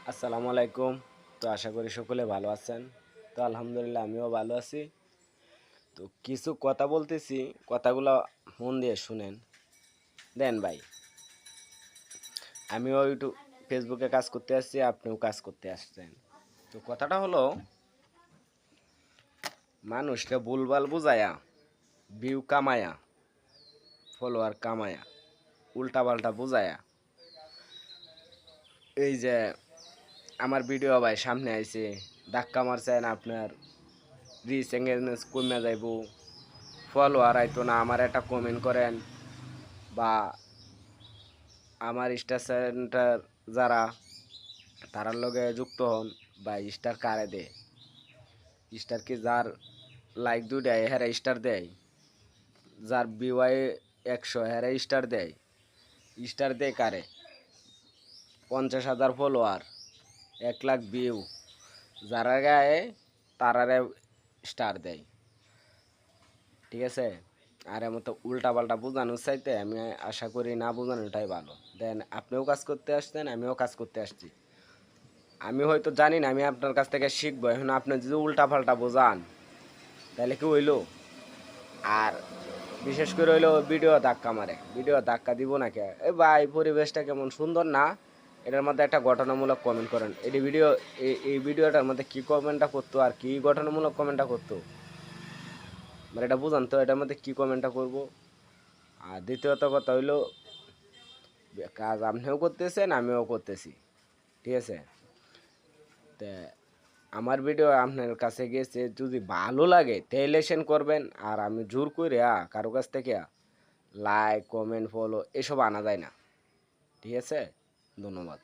আসসালামু আলাইকুম। তো আশা করি সকলে ভালো আছেন। তো আলহামদুলিল্লাহ আমিও ভালো আছি। তো কিছু কথা বলতেছি, কথাগুলো মন দিয়ে শুনেন। দেন ভাই, আমিও ইউটিউব ফেসবুকে কাজ করতে আসছি, আপনিও কাজ করতে আসছেন। তো কথাটা হলো, মানুষকে ভুলভাল বুঝায়া ভিউ কামায়া ফলোয়ার কামায়া উল্টাপাল্টা বুঝায়া এই যে আমার ভিডিও ভাই সামনে আইছে, ধাক্কা মারছেন, আপনার রিচ এঙ্গেজমেন্ট কমে যাইব, ফলোয়ার আইতো না, আমার একটা কমেন্ট করেন, বা আমার স্টার সেন্টার যারা তারার লগে যুক্ত হন, বা স্টার কারে দেয়, স্টার কি যার লাইক দুইটায় হেরা স্টার দেয়, যার বিওয়াই 100 হেরা স্টার দেয় কারে 50,000 ফলোয়ার, 1 লাখ ভিউ, যারা গায়ে তারারে স্টার দেয়। ঠিক আছে, আর এমন তো উল্টা পাল্টা বোঝানোর চাইতে আমি আশা করি না বোঝানোটাই ভালো। দেন আপনিও কাজ করতে আসছেন, আমিও কাজ করতে আসছি। আমি হয়তো জানি না, আমি আপনার কাছ থেকে শিখবো। এখন আপনি যদি উল্টা পাল্টা বোঝান তাহলে কি হইলো? আর বিশেষ করে হইলো ভিডিও ধাক্কা মারে, ভিডিও ধাক্কা দিব না কে? এ ভাই, পরিবেশটা কেমন সুন্দর না, এটার মধ্যে একটা গঠনমূলক কমেন্ট করেন। এটি ভিডিও, এই ভিডিওটার মধ্যে কি কমেন্টটা করতো আর কি গঠনমূলক কমেন্টটা করতো, মানে এটা বুঝান তো, এটার মধ্যে কি কমেন্টটা করবো। আর দ্বিতীয়ত কথা হইলো, কাজ আপনিও করতেছেন, আমিও করতেছি। ঠিক আছে, তা আমার ভিডিও আপনার কাছে গেছে, যদি ভালো লাগে তাহলে সেন করবেন। আর আমি জোর করে কারো কাছ থেকে লাইক কমেন্ট ফলো এসব আনা যায় না। ঠিক আছে, ধন্যবাদ।